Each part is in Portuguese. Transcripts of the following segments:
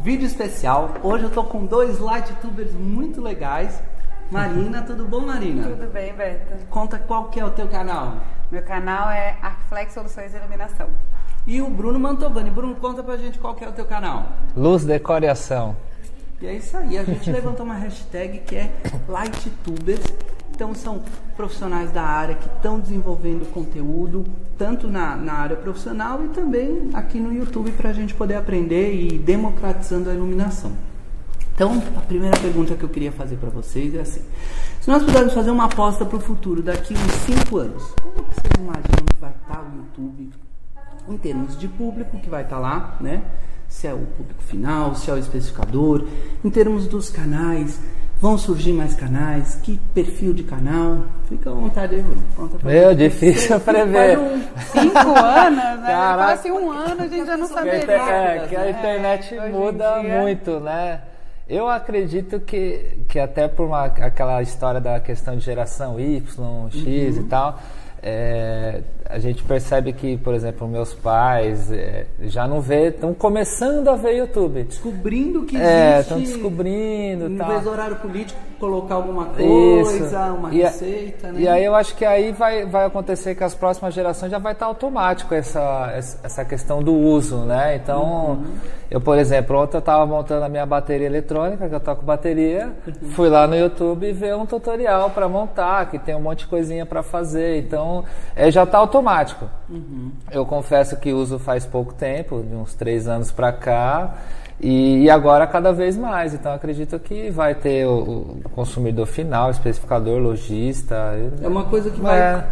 vídeo especial. Hoje eu tô com dois light-tubers muito legais. Marina, tudo bom, Marina? Tudo bem, Beto. Conta qual que é o teu canal. Meu canal é Arcflex Soluções de Iluminação. E o Bruno Mantovani. Bruno, conta pra gente qual que é o teu canal. Luz Decoração. E é isso aí, a gente levantou uma hashtag que é light-tubers. Então são profissionais da área que estão desenvolvendo conteúdo, tanto na área profissional e também aqui no YouTube, para a gente poder aprender e ir democratizando a iluminação. Então, a primeira pergunta que eu queria fazer para vocês é assim: se nós pudermos fazer uma aposta para o futuro daqui uns 5 anos, como que vocês imaginam que vai estar o YouTube em termos de público que vai estar lá, né? Se é o público final, se é o especificador, em termos dos canais, vão surgir mais canais, que perfil de canal? Fica à vontade aí, Bruno. Conta pra Meu, difícil prever. 5 anos, né? Caraca. Fala assim, 1 ano a gente já não saberia. Que a internet muda muito, né? Eu acredito que até por aquela história da questão de geração Y, X e tal, a gente percebe que, por exemplo, meus pais já não vê, estão começando a ver YouTube. Descobrindo que existe. Estão descobrindo. Em tal. vez do horário político, colocar alguma coisa, Isso. uma receita, né? E aí eu acho que aí vai acontecer que as próximas gerações já vai estar automático essa questão do uso, né? Então, eu, por exemplo, ontem eu estava montando a minha bateria eletrônica, que eu toco bateria, fui lá no YouTube e ver um tutorial para montar, que tem um monte de coisinha para fazer, então já está automático. Eu confesso que uso faz pouco tempo, de uns 3 anos para cá, e agora cada vez mais. Então acredito que vai ter o consumidor final, especificador, lojista. É uma coisa que vai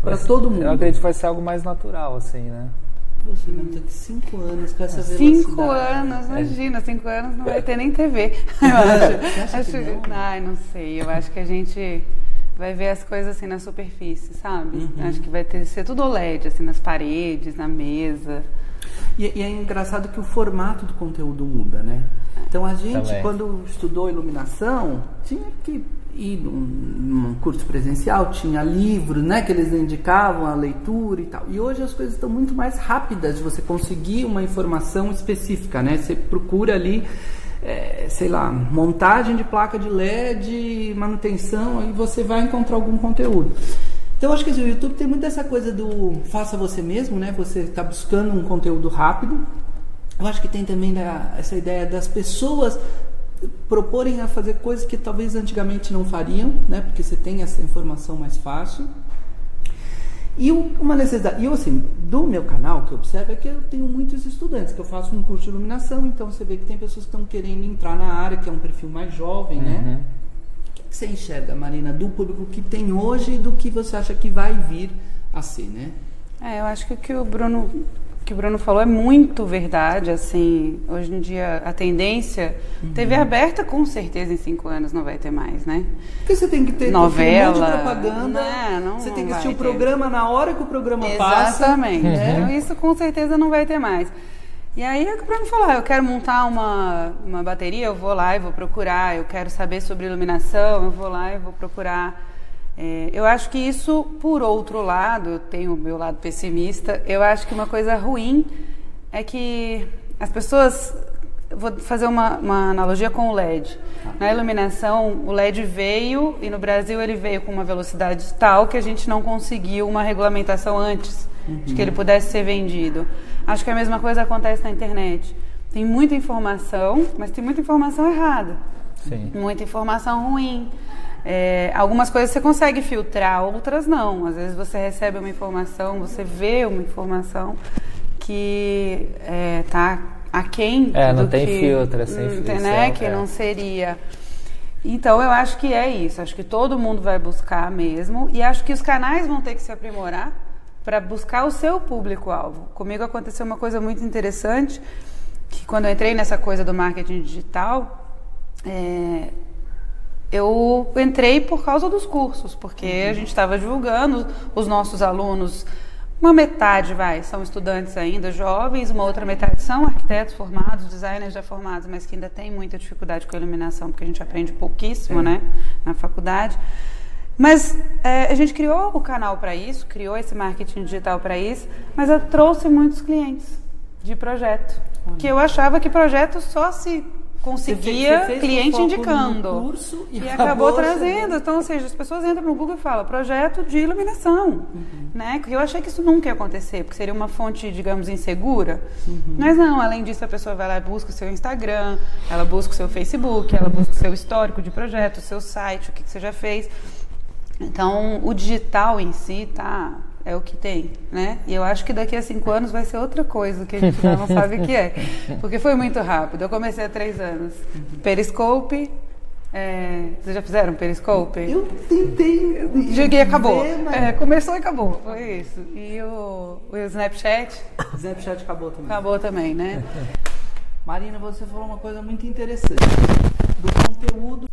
para todo mundo. Eu acredito que vai ser algo mais natural, assim, né? Você vai ter 5 anos com essa velocidade. 5 anos, imagina, 5 anos não vai ter nem TV. Eu acho. Ai, não sei, eu acho que a gente vai ver as coisas assim na superfície, sabe? Acho que vai ser tudo OLED, assim, nas paredes, na mesa. E é engraçado que o formato do conteúdo muda, né? Então a gente, Também. quando estudou iluminação, tinha que ir num curso presencial, tinha livros, né, que eles indicavam a leitura e tal. E hoje as coisas estão muito mais rápidas de você conseguir uma informação específica, né? Você procura ali, sei lá, montagem de placa de LED, manutenção, aí você vai encontrar algum conteúdo. Então, eu acho que assim, o YouTube tem muito essa coisa do faça você mesmo, né? Você está buscando um conteúdo rápido. Eu acho que tem também essa ideia das pessoas proporem a fazer coisas que talvez antigamente não fariam, né? Porque você tem essa informação mais fácil. E uma necessidade, eu assim, do meu canal, que eu observo é que eu tenho muitos estudantes, que eu faço um curso de iluminação, então você vê que tem pessoas que estão querendo entrar na área, que é um perfil mais jovem, né? O que você enxerga, Marina, do público que tem hoje e do que você acha que vai vir a ser, né? Eu acho que o que o Bruno falou é muito verdade, assim, hoje em dia a tendência, TV aberta com certeza em 5 anos não vai ter mais, né? Porque você tem que ter novela, um monte de propaganda, você tem que assistir o programa na hora que o programa passa. Exatamente, então isso com certeza não vai ter mais. E aí é o que o Bruno falou, eu quero montar uma bateria, eu vou lá e vou procurar, eu quero saber sobre iluminação, eu vou lá e vou procurar. Eu acho que isso, por outro lado, eu tenho o meu lado pessimista, eu acho que uma coisa ruim é que as pessoas, vou fazer uma analogia com o LED. Na iluminação, o LED veio e no Brasil ele veio com uma velocidade tal que a gente não conseguiu uma regulamentação antes de que ele pudesse ser vendido. Acho que a mesma coisa acontece na internet. Tem muita informação, mas tem muita informação errada. Sim. Muita informação ruim. Algumas coisas você consegue filtrar, outras não. Às vezes você recebe uma informação, você vê uma informação que tá aquém não do tem que, filtro, sem filtro, né, que não seria. Então eu acho que é isso. Acho que todo mundo vai buscar mesmo. E acho que os canais vão ter que se aprimorar para buscar o seu público-alvo. Comigo aconteceu uma coisa muito interessante, que quando eu entrei nessa coisa do marketing digital, eu entrei por causa dos cursos, porque a gente estava divulgando, os nossos alunos, uma metade são estudantes ainda jovens, uma outra metade são arquitetos formados, designers já formados, mas que ainda tem muita dificuldade com a iluminação, porque a gente aprende pouquíssimo, né, na faculdade. Mas a gente criou o canal para isso, criou esse marketing digital para isso, mas eu trouxe muitos clientes de projeto. que eu achava que projeto só se conseguia Você fez cliente foco indicando. no curso e acabou trazendo. Então, ou seja, as pessoas entram no Google e falam projeto de iluminação. Né? Porque eu achei que isso nunca ia acontecer, porque seria uma fonte, digamos, insegura. Mas não, além disso, a pessoa vai lá e busca o seu Instagram, ela busca o seu Facebook, ela busca o seu histórico de projeto, o seu site, o que você já fez. Então, o digital em si é o que tem, né? E eu acho que daqui a 5 anos vai ser outra coisa que a gente já não sabe o que é. Porque foi muito rápido. Eu comecei há 3 anos. Periscope. Vocês já fizeram Periscope? Eu tentei. Joguei e acabou. Mas... começou e acabou. Foi isso. E o Snapchat? Snapchat acabou também. Acabou também, né? Marina, você falou uma coisa muito interessante. Do conteúdo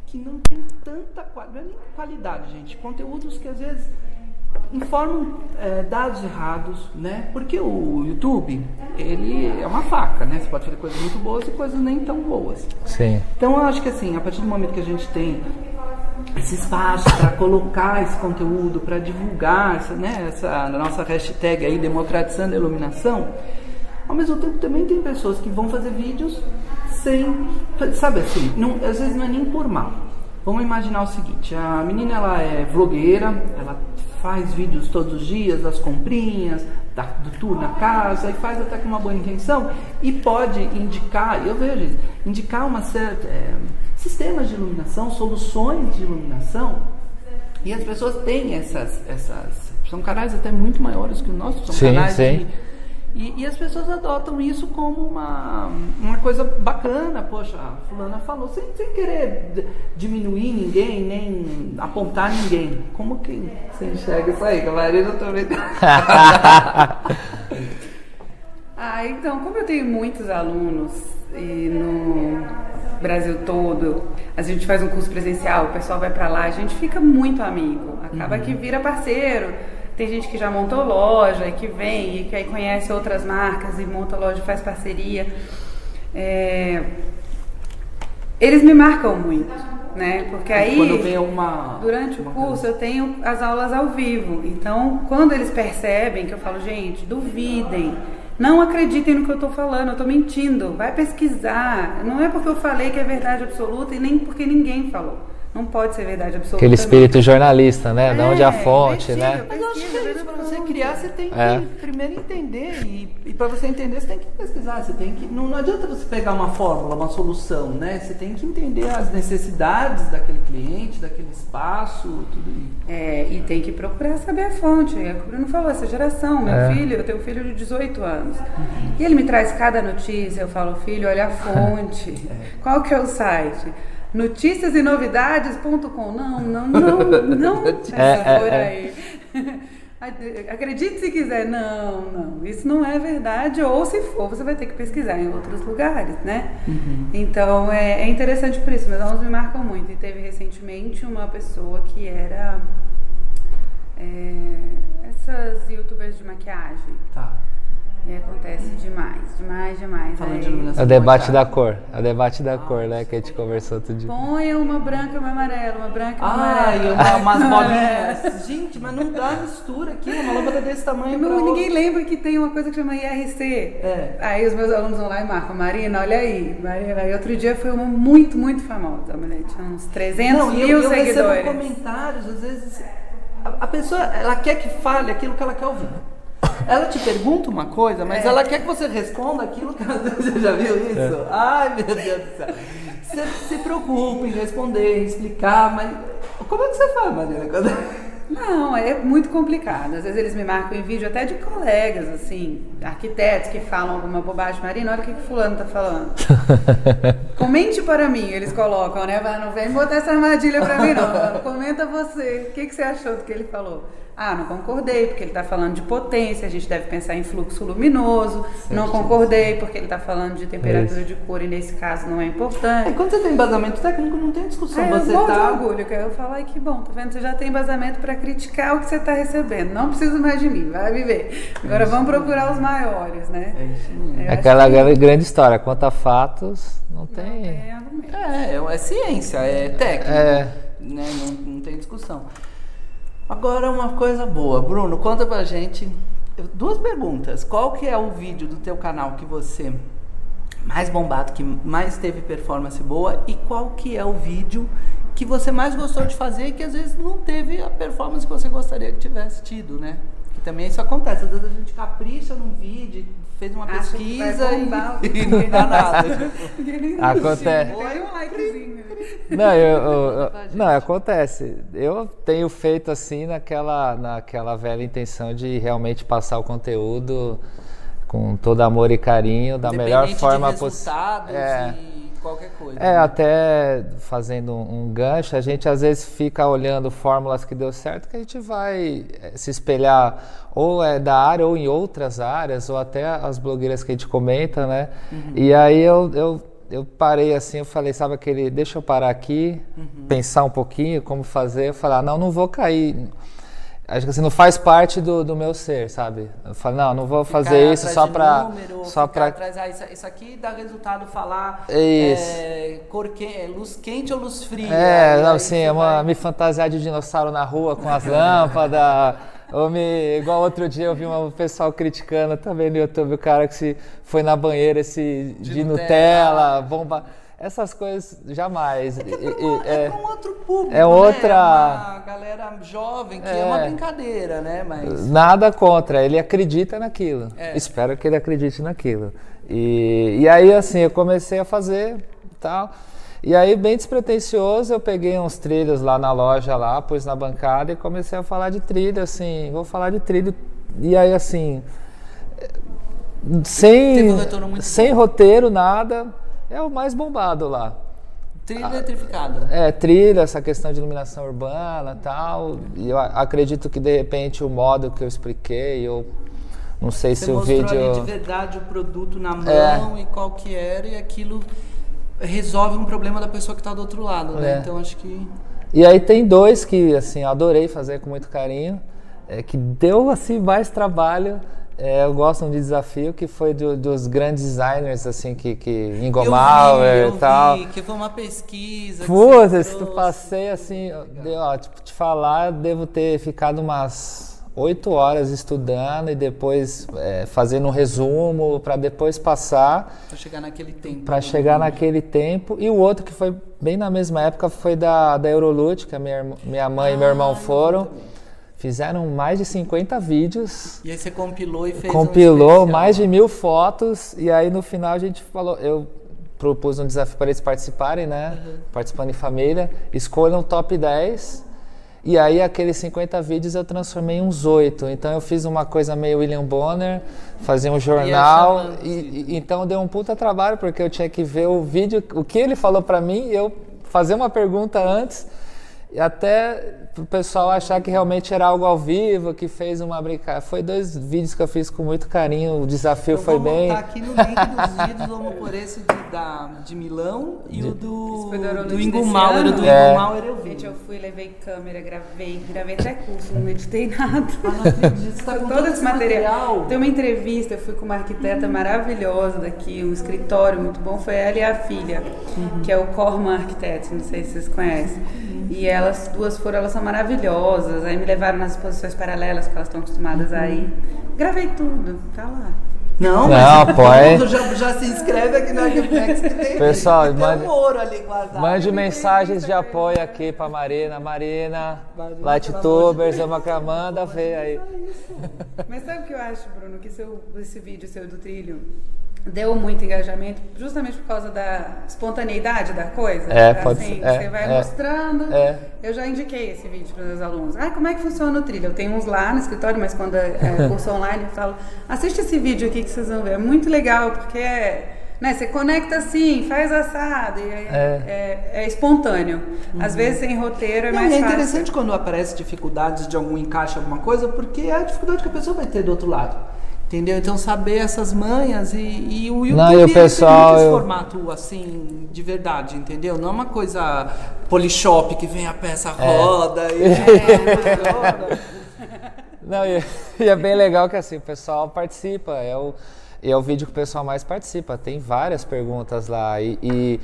que não tem tanta qualidade, gente. Conteúdos que às vezes informam dados errados, né? Porque o YouTube, ele é uma faca, né? Você pode fazer coisas muito boas e coisas nem tão boas. Sim. Então eu acho que assim, a partir do momento que a gente tem esse espaço para colocar esse conteúdo, para divulgar essa nossa hashtag aí, democratizando a iluminação, ao mesmo tempo também tem pessoas que vão fazer vídeos sem, sabe assim, às vezes não é nem por mal. Vamos imaginar o seguinte, a menina ela é vlogueira, ela faz vídeos todos os dias, das comprinhas, do tour na casa, e faz até com uma boa intenção, e pode indicar, eu vejo isso, indicar uma certa sistemas de iluminação, soluções de iluminação, e as pessoas têm essas são canais até muito maiores que o nosso, são canais e as pessoas adotam isso como uma coisa bacana. Poxa, a fulana falou, sem querer diminuir ninguém, nem apontar ninguém. Como que você enxerga isso aí, Marina? Eu tô vendo. Então, como eu tenho muitos alunos e no Brasil todo, a gente faz um curso presencial, o pessoal vai pra lá, a gente fica muito amigo, acaba que vira parceiro. Tem gente que já montou loja e que vem e que aí conhece outras marcas e monta loja e faz parceria. Eles me marcam muito, né? Porque aí, quando vem durante o curso, eu tenho as aulas ao vivo. Então, quando eles percebem que eu falo, gente, duvidem, não acreditem no que eu estou falando, eu estou mentindo, vai pesquisar. Não é porque eu falei que é verdade absoluta e nem porque ninguém falou. Não pode ser verdade absoluta. Aquele espírito jornalista, né? De onde a fonte, né? Mas eu acho que é isso, para você criar, você tem que primeiro entender. E para você entender, você tem que pesquisar. Você tem que, não adianta você pegar uma fórmula, uma solução, né? Você tem que entender as necessidades daquele cliente, daquele espaço, tudo isso. E tem que procurar saber a fonte. O Bruno falou, essa geração, meu filho, eu tenho um filho de 18 anos. E ele me traz cada notícia, eu falo, filho, olha a fonte. Qual que é o site? Noticiasenovidades.com. Não essa por aí. Acredite se quiser. Não, isso não é verdade, ou se for, você vai ter que pesquisar em outros lugares, né? Então é interessante por isso, meus alunos me marcam muito. E teve recentemente uma pessoa que era essas youtubers de maquiagem. Tá. E acontece demais. Falando de iluminação. É o debate da cor. É o debate da cor, né? Que a gente conversou outro dia. Põe uma branca e uma amarela, uma branca e uma amarela. E umas bolinhas. Gente, mas não dá mistura aqui, uma lâmpada desse tamanho. Ninguém lembra que tem uma coisa que chama IRC. Aí os meus alunos vão lá e marcam, Marina, olha aí. Aí outro dia foi uma muito, muito famosa. A mulher tinha uns 300 mil eu seguidores. Eu recebo comentários, às vezes a pessoa, ela quer que fale aquilo que ela quer ouvir. Ela te pergunta uma coisa, mas ela quer que você responda aquilo que ela... Você já viu isso? Ai, meu Deus do céu. Você se preocupa em responder, em explicar, mas... Como é que você faz, Marina? Não, é muito complicado. Às vezes eles me marcam em vídeo até de colegas, assim, arquitetos que falam alguma bobagem. Marina, olha o que fulano tá falando. Comente para mim, eles colocam, né? Não vem botar essa armadilha pra mim, não. Comenta você. O que você achou do que ele falou? Não concordei, porque ele está falando de potência, a gente deve pensar em fluxo luminoso. Não concordei, porque ele está falando de temperatura de cor e nesse caso não é importante. Quando você tem embasamento técnico, não tem discussão. Você eu de orgulho, que eu falo, que bom, tá vendo? Você já tem embasamento para criticar o que você está recebendo. Não precisa mais de mim, vai viver. Agora vamos procurar os maiores, né? É isso mesmo. Aquela grande história, quanto a fatos, não tem argumento. É ciência, é técnica. Né? Não tem discussão. Agora uma coisa boa, Bruno, conta pra gente Duas perguntas. Qual que é o vídeo do teu canal que você mais bombado, que mais teve performance boa? E qual que é o vídeo que você mais gostou de fazer e que às vezes não teve a performance que você gostaria que tivesse tido, né? Que também isso acontece. Às vezes a gente capricha num vídeo, fez uma pesquisa e não dá nada. Acontece. Põe um likezinho. Não, acontece. Eu tenho feito assim naquela velha intenção de realmente passar o conteúdo com todo amor e carinho, da melhor forma possível. E qualquer coisa. Até fazendo um gancho, a gente às vezes fica olhando fórmulas que deu certo, que a gente vai se espelhar ou da área ou em outras áreas, ou até as blogueiras que a gente comenta, né? E aí eu parei assim, eu falei, sabe aquele, deixa eu parar aqui, pensar um pouquinho como fazer. Eu falei, não vou cair. Acho que assim, não faz parte do meu ser, sabe? Eu falo, não vou fazer isso só pra... Isso aqui dá resultado falar luz quente ou luz fria. Me fantasiar de dinossauro na rua com as lâmpadas. Igual outro dia eu vi um pessoal criticando também no YouTube, o cara que foi na banheira de Nutella, bomba... Essas coisas jamais. É para um outro público, é outra... né? Uma galera jovem que é uma brincadeira, né? Mas... Nada contra, ele acredita naquilo. Espero que ele acredite naquilo. E aí, assim, eu comecei a fazer tal. E aí, bem despretensioso, eu peguei uns trilhos lá na loja, pus na bancada e comecei a falar de trilho, assim, vou falar de trilho. E aí, assim, sem roteiro, nada... É o mais bombado lá. Trilha eletrificada. Trilha, essa questão de iluminação urbana e tal. E eu acredito que de repente o modo que eu expliquei, eu não sei se o vídeo... Você mostrou ali de verdade o produto na mão e qual que era, e aquilo resolve um problema da pessoa que está do outro lado, né? Então acho que... E aí tem dois que, assim, eu adorei fazer com muito carinho, que deu, assim, mais trabalho. Eu gosto de desafio que foi dos grandes designers, assim, que Ingo Mauer e tal. Que foi uma pesquisa. Putz, passei assim, te falar, devo ter ficado umas 8 horas estudando e depois fazendo um resumo para depois passar. Para chegar naquele tempo. Para chegar naquele tempo. E o outro que foi bem na mesma época foi da Eurolute, que a minha mãe e meu irmão foram. Fizeram mais de 50 vídeos. E aí você compilou e fez mais de 1000 fotos. E aí no final a gente falou... Eu propus um desafio para eles participarem, né? Participando em família. Escolham o top 10. E aí aqueles 50 vídeos eu transformei em uns 8. Então eu fiz uma coisa meio William Bonner. Fazia um jornal. Então deu um puta trabalho, porque eu tinha que ver o vídeo... O que ele falou para mim, eu fazer uma pergunta antes... E até o pessoal achar que realmente era algo ao vivo, que fez uma brincadeira. Foi 2 vídeos que eu fiz com muito carinho, o desafio foi bem... Vamos botar aqui no link dos vídeos, vamos por esse de Milão e o do Ingo Mauer. O do Ingo Mauer eu vi. Gente, eu fui, levei câmera, gravei até curso, não editei nada. Você tá com todo esse material. Tem uma entrevista, eu fui com uma arquiteta maravilhosa daqui, um escritório muito bom, foi ela e a filha, que é o Corman Architects, não sei se vocês conhecem. E elas duas elas são maravilhosas, aí me levaram nas exposições paralelas que elas estão acostumadas a ir. Gravei tudo, tá lá. Não, mas já se inscreve aqui na Arquitex que tem, pessoal, tem um ouro ali guardado. Mande mensagens de apoio aqui pra Marina, Lighttubers, manda ver aí. Mas sabe o que eu acho, Bruno? Que esse vídeo seu do trilho deu muito engajamento justamente por causa da espontaneidade da coisa. Pode ser. Você vai mostrando. Eu já indiquei esse vídeo para os meus alunos. Como é que funciona o trilho? Eu tenho uns lá no escritório, mas quando é curso online, eu falo, assiste esse vídeo aqui que vocês vão ver. É muito legal, porque você conecta assim, faz assado, e é espontâneo. Às vezes sem roteiro é mais fácil. É interessante quando aparece dificuldades de algum encaixe, alguma coisa, porque é a dificuldade que a pessoa vai ter do outro lado. Entendeu? Então saber essas manhas e o YouTube tem esse formato assim, de verdade, entendeu? Não é uma coisa Polishop que vem a peça roda roda. Não, e é bem legal que assim, o pessoal participa, é o vídeo que o pessoal mais participa, tem várias perguntas lá e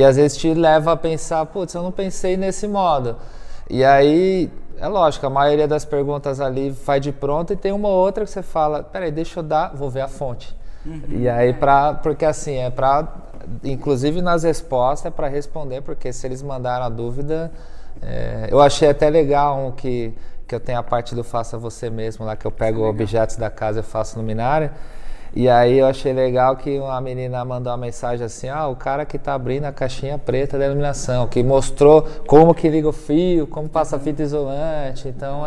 às vezes te leva a pensar, putz, eu não pensei nesse modo. E aí, é lógico, a maioria das perguntas ali vai de pronto e tem uma outra que você fala, peraí, deixa eu dar, vou ver a fonte. E aí, porque assim, inclusive nas respostas é para responder, porque se eles mandaram a dúvida, eu achei até legal que eu tenho a parte do faça você mesmo, lá que eu pego objetos da casa e faço luminária. E aí eu achei legal que uma menina mandou uma mensagem assim, o cara que tá abrindo a caixinha preta da iluminação, que mostrou como que liga o fio, como passa a fita isolante, então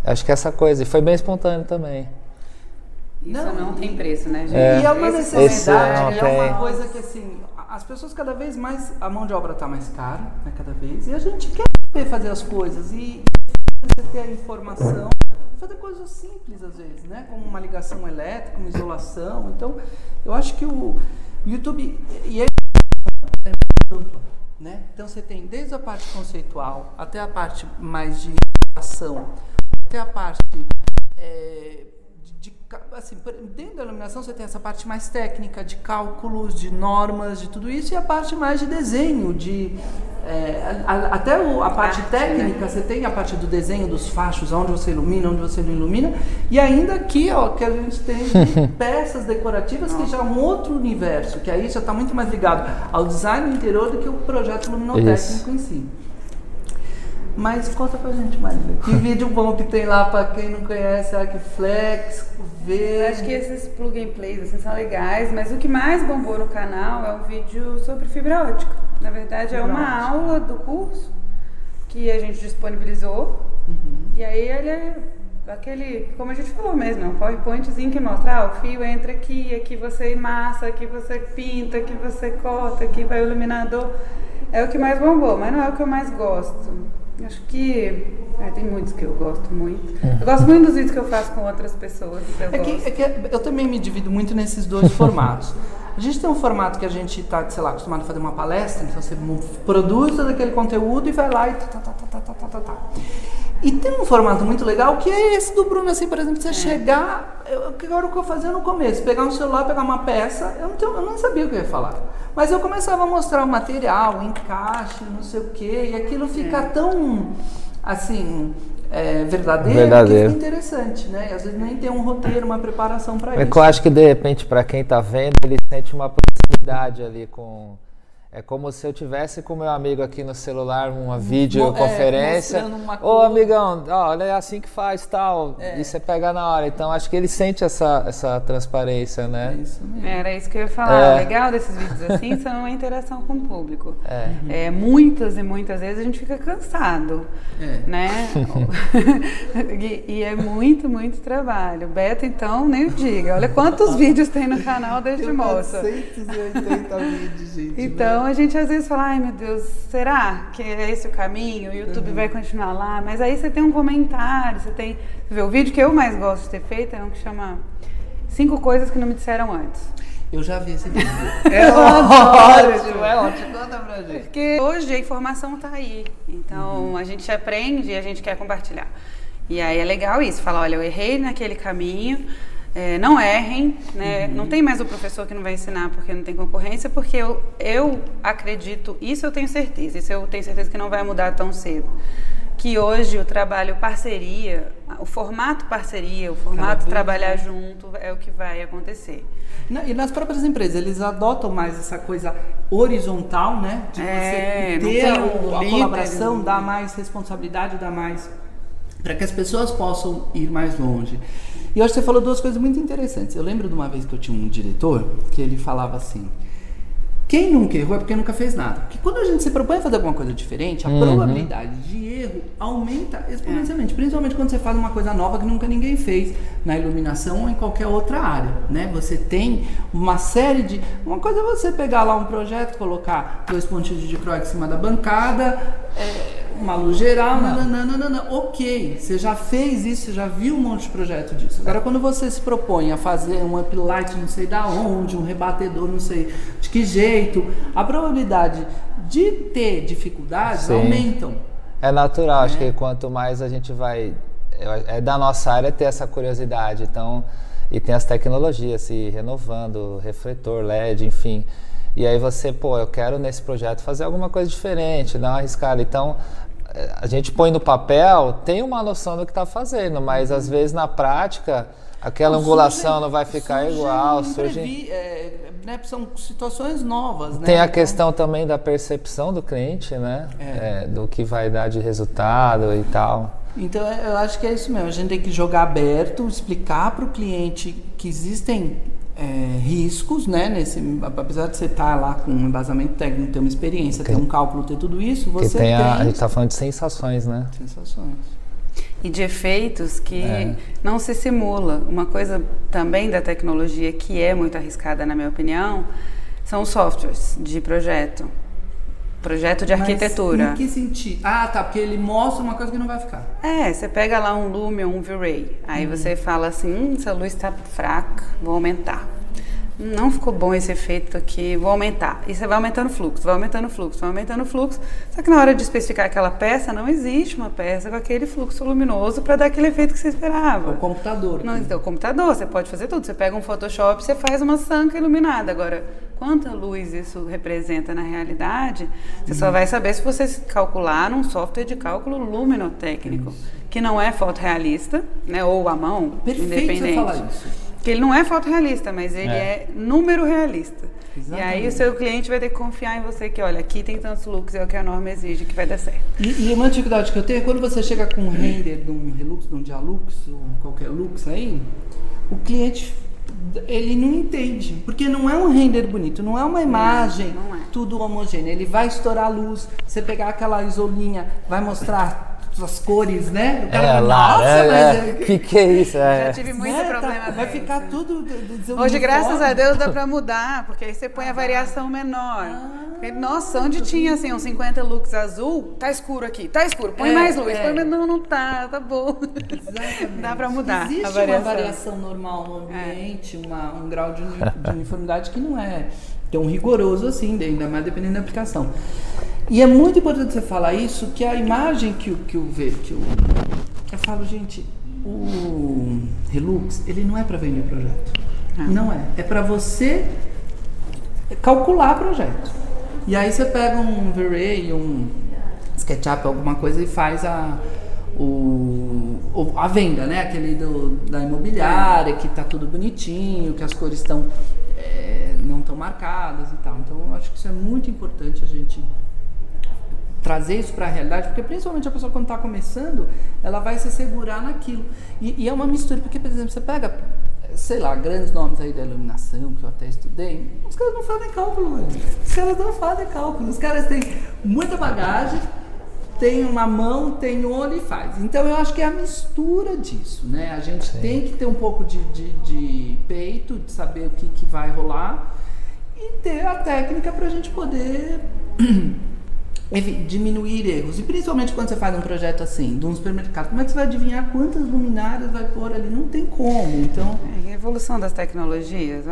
acho que essa coisa, e foi bem espontâneo também. Isso não tem preço, né, gente? E é uma necessidade, é uma coisa que assim, as pessoas cada vez mais, a mão de obra tá mais cara, né, cada vez, e a gente quer saber fazer as coisas, e você ter a informação, fazer coisas simples às vezes, né? Como uma ligação elétrica, uma isolação. Então, eu acho que o YouTube é amplo, né? Então você tem desde a parte conceitual até a parte mais de ação, até a parte assim, dentro da iluminação você tem essa parte mais técnica de cálculos, de normas, de tudo isso, e a parte mais de desenho, até a parte técnica, né? Você tem a parte do desenho dos fachos, onde você ilumina, onde você não ilumina, e ainda aqui, que a gente tem peças decorativas que já é um outro universo, que aí já está muito mais ligado ao design do interior do que o projeto luminotécnico em si. Mas conta pra gente, Marília, que vídeo bom que tem lá pra quem não conhece, Arquiflex, Eu acho que esses plug and plays assim, são legais, mas o que mais bombou no canal é um vídeo sobre fibra ótica. Na verdade, é uma aula do curso que a gente disponibilizou, e aí ele é aquele, como a gente falou mesmo, é um PowerPointzinho que mostra, o fio entra aqui, aqui você massa, aqui você pinta, aqui você corta, aqui vai o iluminador. É o que mais bombou, mas não é o que eu mais gosto. Acho que tem muitos que eu gosto muito. Eu gosto muito dos vídeos que eu faço com outras pessoas. Eu também me divido muito nesses dois formatos. A gente tem um formato que a gente está, sei lá, acostumado a fazer uma palestra, então você produz todo aquele conteúdo e vai lá e tá. E tem um formato muito legal que é esse do Bruno, assim, por exemplo, você chegar, agora o que eu fazia no começo, pegar um celular, pegar uma peça, eu não sabia o que eu ia falar. Mas eu começava a mostrar o material, o encaixe, não sei o quê, e aquilo fica tão, assim, verdadeiro que fica interessante, né? E às vezes nem tem um roteiro, uma preparação para isso. Eu acho que, de repente, para quem está vendo, ele sente uma proximidade ali com... É como se eu tivesse com meu amigo aqui no celular uma videoconferência. Ô amigão, olha, é assim que faz tal. E você pega na hora. Então acho que ele sente essa transparência, né? É isso mesmo. Era isso que eu ia falar. O legal desses vídeos assim são a interação com o público. Muitas e muitas vezes a gente fica cansado, né? e é muito, muito trabalho. Beto, então, nem o diga. Olha quantos vídeos tem no canal desde moça. 180 vídeos, gente. Então, a gente às vezes fala, ai meu Deus, será que é esse o caminho? O YouTube vai continuar lá? Mas aí você tem um comentário, você vê, o vídeo que eu mais gosto de ter feito é um que chama 5 coisas que não me disseram antes. Eu já vi esse vídeo. Ótimo, conta pra gente. Porque hoje a informação tá aí, então a gente aprende e a gente quer compartilhar. E aí é legal isso, falar, olha, eu errei naquele caminho, não errem, né? Não tem mais o professor que não vai ensinar porque não tem concorrência, porque eu acredito, isso eu tenho certeza que não vai mudar tão cedo. Que hoje o trabalho parceria, o formato parceria, o formato trabalhar junto é o que vai acontecer. E nas próprias empresas, eles adotam mais essa coisa horizontal, né? De você ter a colaboração, dar mais responsabilidade, dar mais... para que as pessoas possam ir mais longe. E eu acho que você falou 2 coisas muito interessantes. Eu lembro de uma vez que eu tinha um diretor que ele falava assim, quem nunca errou é porque nunca fez nada. Porque quando a gente se propõe a fazer alguma coisa diferente, a probabilidade de erro aumenta exponencialmente. Principalmente quando você faz uma coisa nova que nunca ninguém fez, na iluminação ou em qualquer outra área, né? Você tem uma série de... Uma coisa é você pegar lá um projeto, colocar 2 pontinhos de dicrói em cima da bancada, uma luz geral, ok, você já fez isso, você já viu um monte de projeto disso. Agora, quando você se propõe a fazer um uplight não sei da onde, um rebatedor não sei de que jeito, a probabilidade de ter dificuldades aumentam. É natural, acho que quanto mais a gente vai... da nossa área ter essa curiosidade, então... E tem as tecnologias se renovando, refletor, LED, enfim... E aí você, eu quero nesse projeto fazer alguma coisa diferente, dar uma arriscada. Então, a gente põe no papel, tem uma noção do que está fazendo, mas às vezes na prática aquela angulação não vai ficar igual. Né, são situações novas. Né? Tem a questão também da percepção do cliente, né? Do que vai dar de resultado e tal. Então eu acho que é isso mesmo, a gente tem que jogar aberto, explicar para o cliente que existem riscos, né? Apesar de você estar lá com um embasamento técnico, ter uma experiência, ter um cálculo, ter tudo isso, você tem... A gente está falando de sensações, né? Sensações. E de efeitos que não se simula. Uma coisa também da tecnologia que é muito arriscada, na minha opinião, são os softwares de projeto de arquitetura. Em que sentido? Porque ele mostra uma coisa que não vai ficar. Você pega lá um Lumion, um V-Ray, aí você fala assim, essa luz está fraca, vou aumentar. Não ficou bom esse efeito aqui, vou aumentar. E você vai aumentando o fluxo, vai aumentando o fluxo, vai aumentando o fluxo. Só que na hora de especificar aquela peça, não existe uma peça com aquele fluxo luminoso para dar aquele efeito que você esperava. O computador. Não, então, o computador, você pode fazer tudo. Você pega um Photoshop, você faz uma sanca iluminada. Agora, quanta luz isso representa na realidade, você só vai saber se você calcular num software de cálculo luminotécnico, que não é fotorrealista, né, ou à mão, independente. Você falar isso. Que ele não é fotorrealista, mas ele é número realista. Exatamente. E aí o seu cliente vai ter que confiar em você que, olha, aqui tem tantos looks, é o que a norma exige, que vai dar certo. E uma dificuldade que eu tenho é quando você chega com um render de um Relux, de um Dialux, ou qualquer Lux aí, o cliente, ele não entende, porque não é um render bonito, não é uma imagem tudo homogêneo. Ele vai estourar a luz, você pegar aquela isolinha, vai mostrar as cores, né? O cara que é isso? Já tive muito problema. Vai ficar tudo hoje, graças a Deus, dá pra mudar, porque aí você põe a variação menor. Nossa, onde tinha assim uns 50 looks azul, tá escuro aqui, tá escuro, põe mais luz, põe não tá bom. Exatamente. Dá pra mudar. Existe a variação. Uma variação normal no ambiente, um grau de uniformidade que não é tão rigoroso assim, ainda mais dependendo da aplicação. E é muito importante você falar isso, que a imagem eu falo, gente, o Relux, ele não é para vender projeto. Não é. É para você calcular projeto. E aí você pega um V-Ray, um SketchUp, alguma coisa e faz a venda, né? Aquele da imobiliária, que tá tudo bonitinho, que as cores estão não estão marcadas e tal. Então eu acho que isso é muito importante a gente trazer isso para a realidade, porque principalmente a pessoa quando está começando, ela vai se segurar naquilo. E é uma mistura, porque, por exemplo, você pega, sei lá, grandes nomes aí da iluminação, que eu até estudei, os caras não fazem cálculo, velho. Os caras não fazem cálculo. Os caras têm muita bagagem, tem uma mão, tem olho e faz. Então eu acho que é a mistura disso, né? A gente tem que ter um pouco de peito, de saber o que vai rolar e ter a técnica para a gente poder diminuir erros. E principalmente quando você faz um projeto assim, de um supermercado, como é que você vai adivinhar quantas luminárias vai pôr ali? Não tem como. Então, a evolução das tecnologias,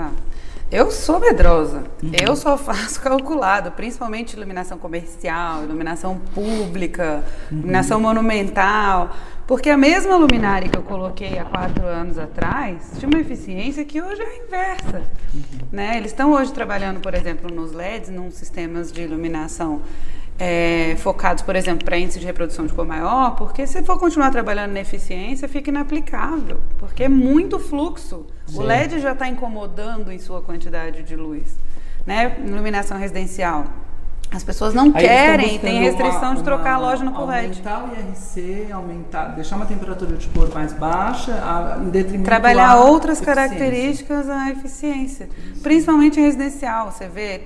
eu sou medrosa, eu só faço calculado, principalmente iluminação comercial, iluminação pública, iluminação monumental, porque a mesma luminária que eu coloquei há 4 anos atrás tinha uma eficiência que hoje é a inversa. Né? Eles estão hoje trabalhando, por exemplo, nos LEDs, nos sistemas de iluminação focados, por exemplo, para índice de reprodução de cor maior, porque se for continuar trabalhando na eficiência, fica inaplicável, porque é muito fluxo. Sim. O LED já está incomodando em sua quantidade de luz. Né? Iluminação residencial. As pessoas não querem, tem restrição de trocar a loja no LED. Aumentar o IRC, deixar uma temperatura de cor mais baixa, em detrimento trabalhar outras características à eficiência. Principalmente em residencial, você vê,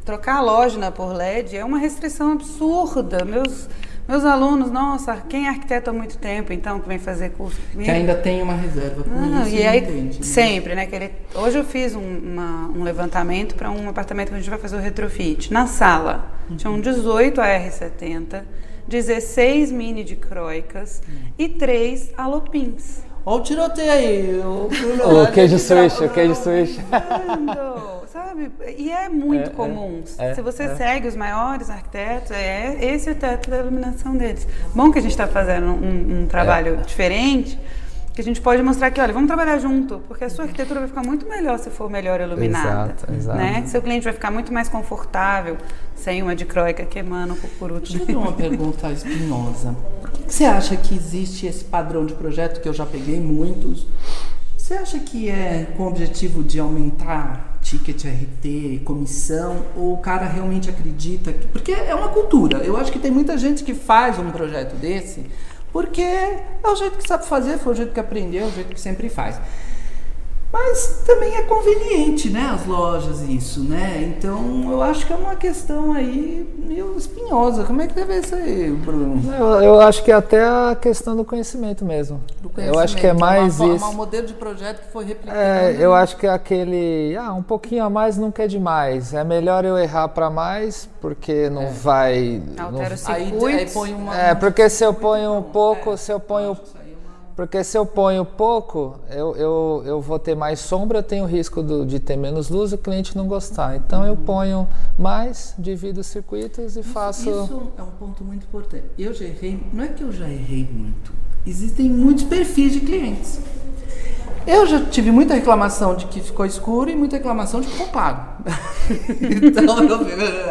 trocar a halógena por LED é uma restrição absurda. Meus alunos, nossa, quem é arquiteto há muito tempo, então, que vem fazer curso comigo? Que ainda tem uma reserva com isso. E aí, entende, né? Sempre, né? Hoje eu fiz um levantamento para um apartamento que a gente vai fazer o retrofit. Na sala, tinham 18 AR70, 16 mini dicróicas e 3 alopins. Olha o tiroteio aí. O queijo suíço. Sabe? E é muito comum. Se você segue os maiores arquitetos, esse é o teto da iluminação deles. Bom que a gente está fazendo um trabalho diferente, Que a gente pode mostrar que, olha, vamos trabalhar junto, porque a sua arquitetura vai ficar muito melhor se for melhor iluminada. Exato. Né? Seu cliente vai ficar muito mais confortável sem uma dicróica queimando o cucuruto. Deixa eu fazer uma pergunta espinhosa. Por que você acha que existe esse padrão de projeto, que eu já peguei muitos? Você acha que é com o objetivo de aumentar ticket, RT, comissão, ou o cara realmente acredita? Porque é uma cultura. Eu acho que tem muita gente que faz um projeto desse porque é o jeito que sabe fazer, foi o jeito que aprendeu, é o jeito que sempre faz. Mas também é conveniente, né, as lojas, isso, né? Então, eu acho que é uma questão aí meio espinhosa. Como é que deve ser aí, Bruno? Eu acho que é até a questão do conhecimento mesmo. Eu acho que é mais isso. Um modelo de projeto que foi replicado. Eu acho que é aquele, um pouquinho a mais nunca é demais. É melhor eu errar para mais, porque não vai... Altera o circuito. Aí põe porque se eu ponho um pouco, porque se eu ponho pouco, eu vou ter mais sombra, eu tenho o risco de ter menos luz e o cliente não gostar. Então eu ponho mais, divido os circuitos e faço... Isso é um ponto muito importante. Eu já errei, não é que eu já errei muito. Existem muitos perfis de clientes. Eu já tive muita reclamação de que ficou escuro e muita reclamação de que ficou claro. Então,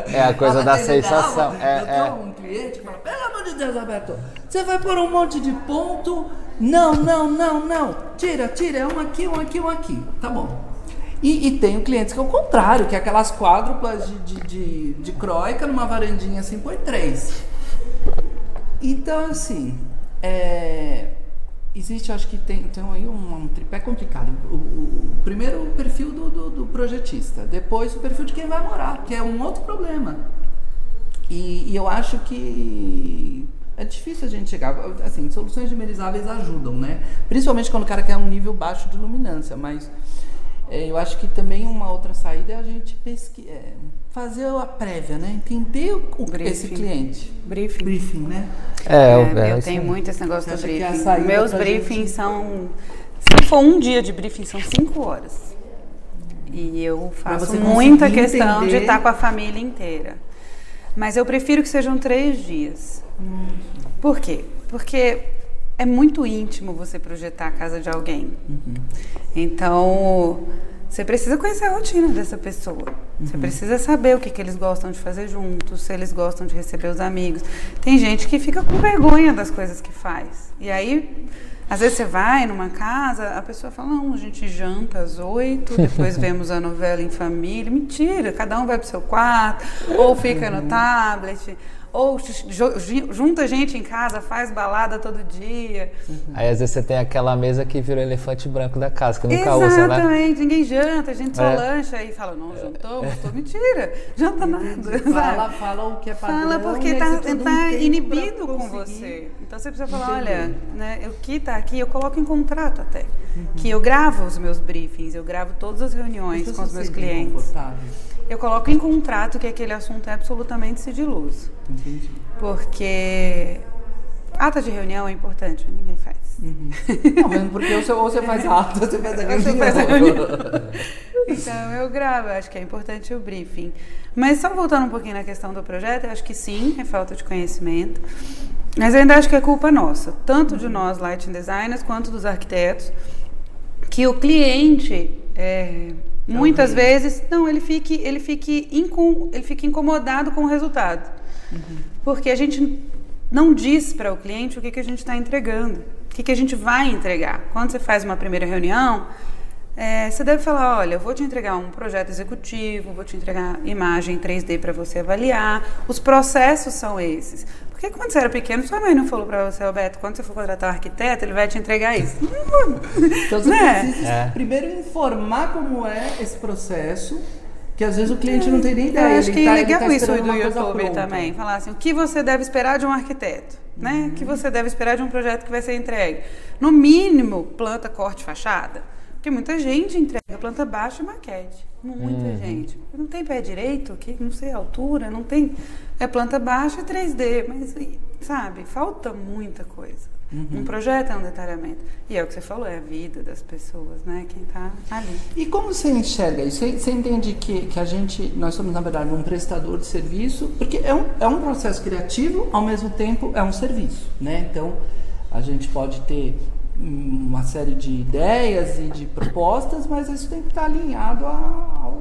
é a coisa da sensação. Eu tenho um cliente que fala, pelo amor de Deus, Alberto, você vai pôr um monte de ponto... Não. Tira. É um aqui. Tá bom. E tenho clientes que é o contrário, que é aquelas quádruplas de croica numa varandinha assim, põe 3. Então, assim, existe, acho que tem aí um tripé complicado. O primeiro, o perfil do projetista. Depois, o perfil de quem vai morar, que é um outro problema. E eu acho que... é difícil a gente chegar, assim, soluções dimerizáveis ajudam, né? Principalmente quando o cara quer um nível baixo de luminância, mas eu acho que também uma outra saída é a gente fazer a prévia, né? Entender esse cliente. Briefing, né? Eu tenho muito esse negócio do briefing. Meus briefings são... Se for um dia de briefing, são 5 horas. E eu faço muita questão de estar com a família inteira. Mas eu prefiro que sejam 3 dias. Por quê? Porque é muito íntimo você projetar a casa de alguém. Então, você precisa conhecer a rotina dessa pessoa. Você precisa saber o que eles gostam de fazer juntos, se eles gostam de receber os amigos. Tem gente que fica com vergonha das coisas que faz. E aí, às vezes você vai numa casa, a pessoa fala, não, a gente janta às 8, depois vemos a novela em família. Mentira, cada um vai pro seu quarto, ou fica no tablet... Ou junta gente em casa, faz balada todo dia. Aí às vezes você tem aquela mesa que virou elefante branco da casa, que nunca usa, né? Exatamente, ninguém janta, a gente só lancha e fala, não, jantamos, mentira, janta nada. Fala o que é padrão. Fala porque tá inibido com você. Então você precisa falar, olha, né, o que tá aqui, eu coloco em contrato até. Que eu gravo os meus briefings, eu gravo todas as reuniões com os meus clientes. Eu coloco em contrato que aquele assunto é absolutamente sigiloso. Entendi. Porque ata de reunião é importante, ninguém faz. Não, mesmo porque ou você faz ata, ou você faz a reunião. Então eu gravo, acho que é importante o briefing. Mas só voltando um pouquinho na questão do projeto, eu acho que sim, é falta de conhecimento. Mas eu ainda acho que é culpa nossa, tanto de nós, lighting designers, quanto dos arquitetos, que o cliente... muitas vezes, não, ele fique incomodado com o resultado. Porque a gente não diz para o cliente o que a gente está entregando, o que a gente vai entregar. Quando você faz uma primeira reunião, você deve falar, olha, eu vou te entregar um projeto executivo, vou te entregar imagem 3D para você avaliar. Os processos são esses. Porque quando você era pequeno, sua mãe não falou para você, Alberto, quando você for contratar um arquiteto, ele vai te entregar isso. Então você precisa primeiro informar como é esse processo, que às vezes o cliente não tem nem ideia. Eu acho que é legal isso do YouTube também. Falar assim, o que você deve esperar de um arquiteto, né? O que você deve esperar de um projeto que vai ser entregue. No mínimo, planta, corte, fachada. Porque muita gente entrega planta baixa e maquete. Muita gente. Não tem pé direito, que não sei a altura, não tem... É planta baixa e 3D, mas, sabe, falta muita coisa. Um projeto é um detalhamento. E é o que você falou, é a vida das pessoas, né? Quem tá ali. E como você enxerga isso? Você entende que nós somos, na verdade, um prestador de serviço, porque é um processo criativo, ao mesmo tempo é um serviço, né? Então, a gente pode ter uma série de ideias e de propostas, mas isso tem que estar alinhado à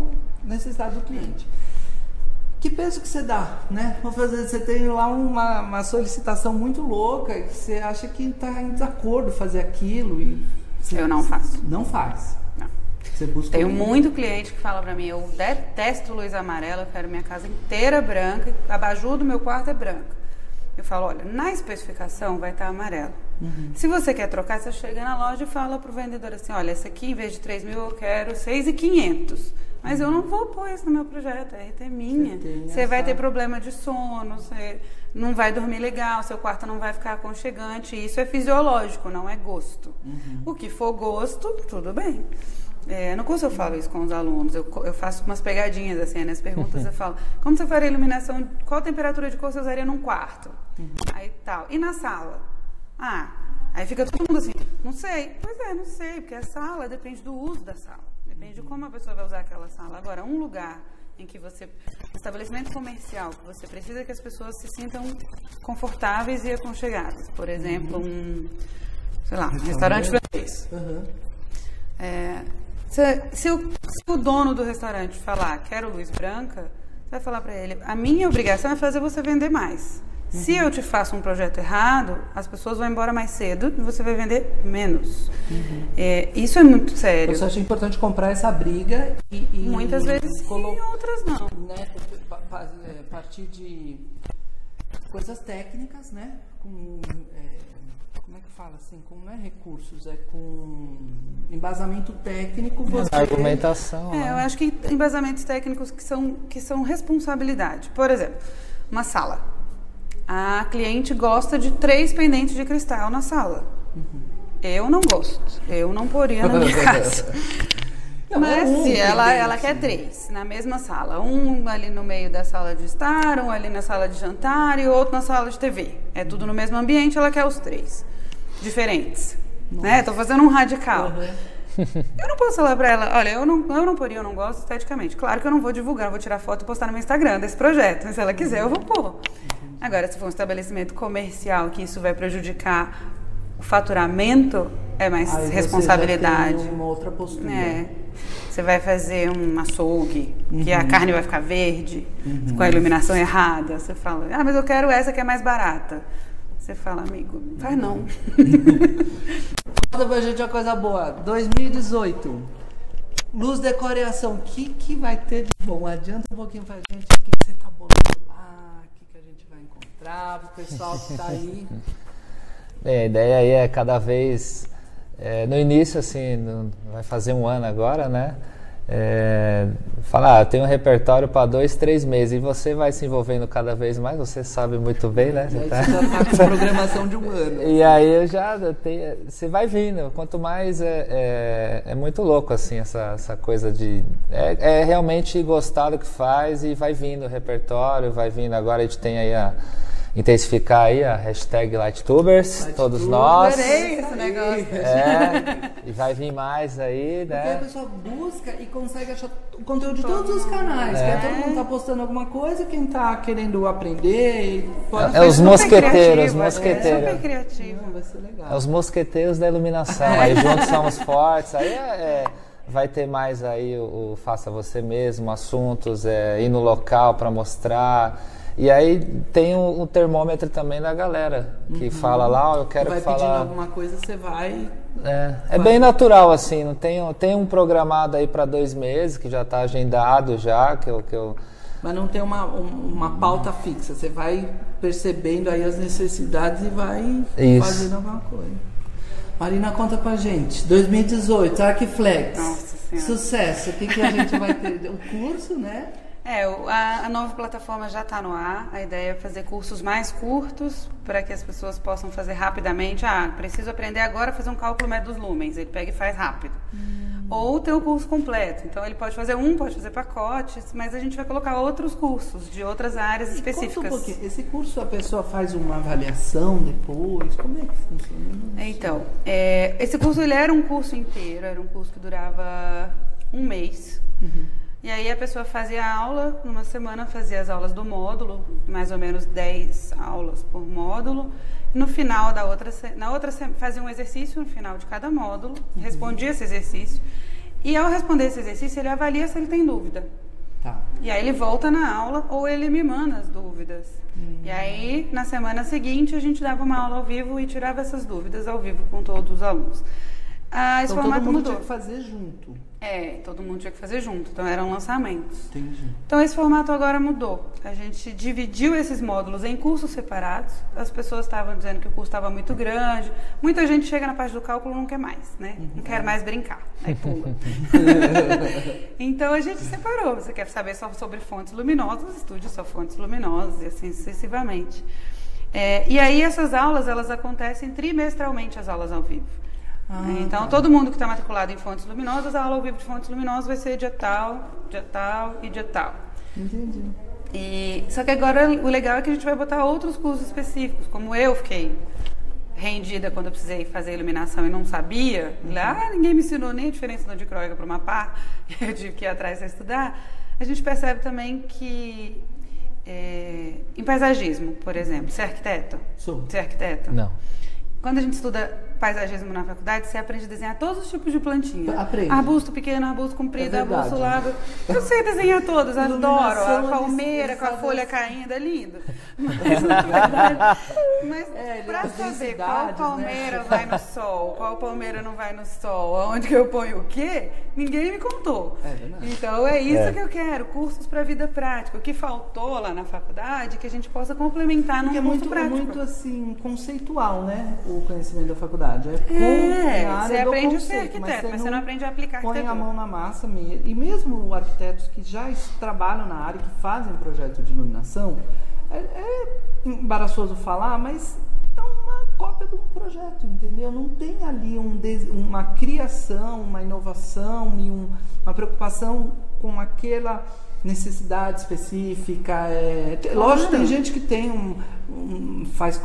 necessidade do cliente. Que peso que você dá, né? Você tem lá uma solicitação muito louca que você acha que está em desacordo fazer aquilo e eu não faço. Não faz. Não. Você busca Tenho muito cliente que fala pra mim, eu detesto luz amarela, eu quero minha casa inteira branca, a abajur do meu quarto é branca. Eu falo, olha, na especificação vai estar amarelo. Se você quer trocar, você chega na loja e fala pro vendedor assim, olha, essa aqui em vez de 3.000 eu quero 6.500. Mas eu não vou pôr isso no meu projeto, a RT é minha. Você vai ter problema de sono, você não vai dormir legal, seu quarto não vai ficar aconchegante. Isso é fisiológico, não é gosto. O que for gosto, tudo bem. No curso eu falo isso com os alunos, eu faço umas pegadinhas assim, nas perguntas eu falo, como você faria iluminação, qual temperatura de cor você usaria num quarto? Aí tal. E na sala? Aí fica todo mundo assim, não sei. Pois é, não sei, porque a sala depende do uso da sala. Depende de como a pessoa vai usar aquela sala. Agora, um lugar em que você... Um estabelecimento comercial, que você precisa que as pessoas se sintam confortáveis e aconchegadas. Por exemplo, um restaurante francês. Se o dono do restaurante falar, quero luz branca, você vai falar para ele, a minha obrigação é fazer você vender mais. Se eu te faço um projeto errado, as pessoas vão embora mais cedo e você vai vender menos. Isso é muito sério. Eu só acho importante comprar essa briga e muitas vezes sim, outras não. Né, partir de coisas técnicas, né? Como é que fala assim? Não é recursos, é com embasamento técnico. Argumentação. Eu acho que embasamentos técnicos que são responsabilidade. Por exemplo, uma sala. A cliente gosta de 3 pendentes de cristal na sala. Eu não gosto. Eu não poria na minha casa. Mas se ela quer 3 na mesma sala. Um ali no meio da sala de estar, um ali na sala de jantar e outro na sala de TV. É tudo no mesmo ambiente, ela quer os 3. Diferentes. Né? Tô fazendo um radical. Eu não posso falar pra ela, olha, eu não poria, eu não gosto esteticamente. Claro que eu não vou divulgar, eu vou tirar foto e postar no meu Instagram desse projeto. Mas se ela quiser, eu vou pôr. Agora, se for um estabelecimento comercial que isso vai prejudicar o faturamento, é mais responsabilidade. Você já tem uma outra postura. Você vai fazer um açougue, que a carne vai ficar verde, com a iluminação errada. Você fala, mas eu quero essa que é mais barata. Você fala, amigo, faz não. Conta pra gente uma coisa boa. 2018. Luz, decoração. O que vai ter de bom? Adianta um pouquinho pra gente. O que você tá bolando lá? O que a gente vai encontrar? Pro pessoal que tá aí. Bem, a ideia aí é cada vez... no início, assim, vai fazer um ano agora, né? Falar, eu tenho um repertório para 2, 3 meses e você vai se envolvendo cada vez mais, você sabe muito bem, né? Você já tá com programação de um ano. E aí você vai vindo, quanto mais é muito louco assim essa coisa de realmente gostar do que faz e vai vindo o repertório, vai vindo, agora a gente tem aí intensificar aí a hashtag Lighttubers, todos nós. Adorei esse negócio. E vai vir mais aí, né? Porque a pessoa busca e consegue achar o conteúdo de todos os canais. Todo mundo tá postando alguma coisa, quem tá querendo aprender pode os mosqueteiros, super criativo. Vai ser legal. Os mosqueteiros da iluminação, aí juntos somos fortes, aí vai ter mais aí o faça você mesmo, assuntos, ir no local para mostrar. E aí tem o termômetro também da galera, que fala lá, eu quero vai falar... pedindo alguma coisa, você vai... É bem natural, assim, não tem um programado aí para 2 meses, que já está agendado já, que eu... Mas não tem uma pauta fixa, você vai percebendo aí as necessidades e vai fazendo alguma coisa. Marina, conta pra gente, 2018, Arquiflex, sucesso, o que a gente vai ter? O curso, né? A nova plataforma já está no ar. A ideia é fazer cursos mais curtos para que as pessoas possam fazer rapidamente. Preciso aprender agora a fazer um cálculo médio dos lumens. Ele pega e faz rápido. Ou ter o curso completo. Então, ele pode fazer pode fazer pacotes, mas a gente vai colocar outros cursos de outras áreas específicas. Conta um pouquinho. Esse curso a pessoa faz uma avaliação depois? Como é que funciona? Então, esse curso ele era um curso inteiro. Era um curso que durava 1 mês. E aí a pessoa fazia a aula, numa semana fazia as aulas do módulo, mais ou menos 10 aulas por módulo. No final da outra fazia um exercício no final de cada módulo, respondia esse exercício. E ao responder esse exercício, ele avalia se ele tem dúvida. Tá. E aí ele volta na aula ou ele me manda as dúvidas. E aí, na semana seguinte, a gente dava uma aula ao vivo e tirava essas dúvidas ao vivo com todos os alunos. Esse Então formato todo mundo mudou. tinha que fazer junto. Todo mundo tinha que fazer junto, então eram lançamentos. Entendi. Então esse formato agora mudou. A gente dividiu esses módulos em cursos separados. As pessoas estavam dizendo que o curso estava muito grande. Muita gente chega na parte do cálculo e não quer mais, né? Não quer mais brincar, aí pula. Então a gente separou. Você quer saber só sobre fontes luminosas, estude só fontes luminosas e assim sucessivamente. E aí essas aulas, elas acontecem trimestralmente, as aulas ao vivo. Então, todo mundo que está matriculado em fontes luminosas, a aula ao vivo de fontes luminosas vai ser dia tal e dia tal. Entendi. Só que agora o legal é que a gente vai botar outros cursos específicos, como eu fiquei rendida quando eu precisei fazer iluminação e não sabia. Ninguém me ensinou nem a diferença do dicróica para uma par, eu tive que ir atrás para estudar. A gente percebe também que em paisagismo, por exemplo, você é arquiteto? Sou. Você é arquiteto? Não. Quando a gente estuda paisagismo na faculdade, você aprende a desenhar todos os tipos de plantinha. Aprende. Arbusto pequeno, arbusto comprido, arbusto largo. Eu sei desenhar todos, adoro. A palmeira com a folha caindo, é lindo. Mas pra saber qual palmeira vai no sol, qual palmeira não vai no sol, aonde que eu ponho o quê, ninguém me contou. Então é isso que eu quero, cursos para vida prática. O que faltou lá na faculdade, que a gente possa complementar num curso prático. É muito assim, conceitual, né? O conhecimento da faculdade. Você aprende a ser arquiteto, mas você não aprende a aplicar arquitetura. Põe a mão na massa mesmo. E mesmo arquitetos que já trabalham na área, que fazem projeto de iluminação, é embaraçoso falar, mas é uma cópia de um projeto, entendeu? Não tem ali uma criação, uma inovação e uma preocupação com aquela necessidade específica. Lógico, tem gente que faz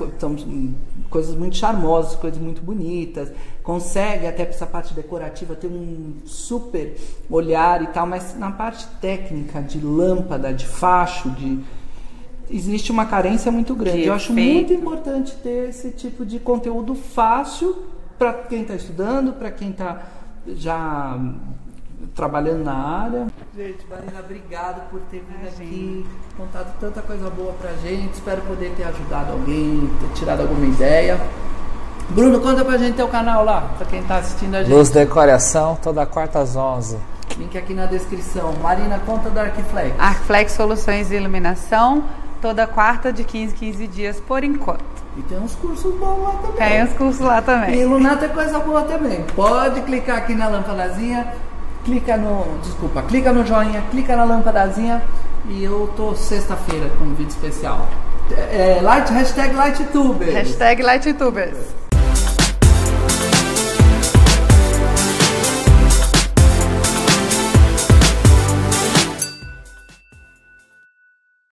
coisas muito charmosas, coisas muito bonitas, consegue até para essa parte decorativa ter um super olhar e tal, mas na parte técnica de lâmpada, de facho, existe uma carência muito grande. Eu acho muito importante ter esse tipo de conteúdo fácil para quem está estudando, para quem está já trabalhando na área. Gente, Marina, obrigado por ter vindo aqui, contado tanta coisa boa pra gente. Espero poder ter ajudado alguém, ter tirado alguma ideia. Bruno, conta pra gente teu canal lá, pra quem tá assistindo a gente. Luz Decoração, toda quarta às 11. Link aqui na descrição. Marina, conta da Arquiflex. Arquiflex Soluções de Iluminação, toda quarta de 15 dias por enquanto. E tem uns cursos bons lá também. Tem uns cursos lá também. E Iluminato é coisa boa também. Pode clicar aqui na lâmpadazinha. Clica no joinha, clica na lâmpadazinha e eu tô sexta-feira com um vídeo especial. Hashtag Lighttubers. Hashtag Lighttubers.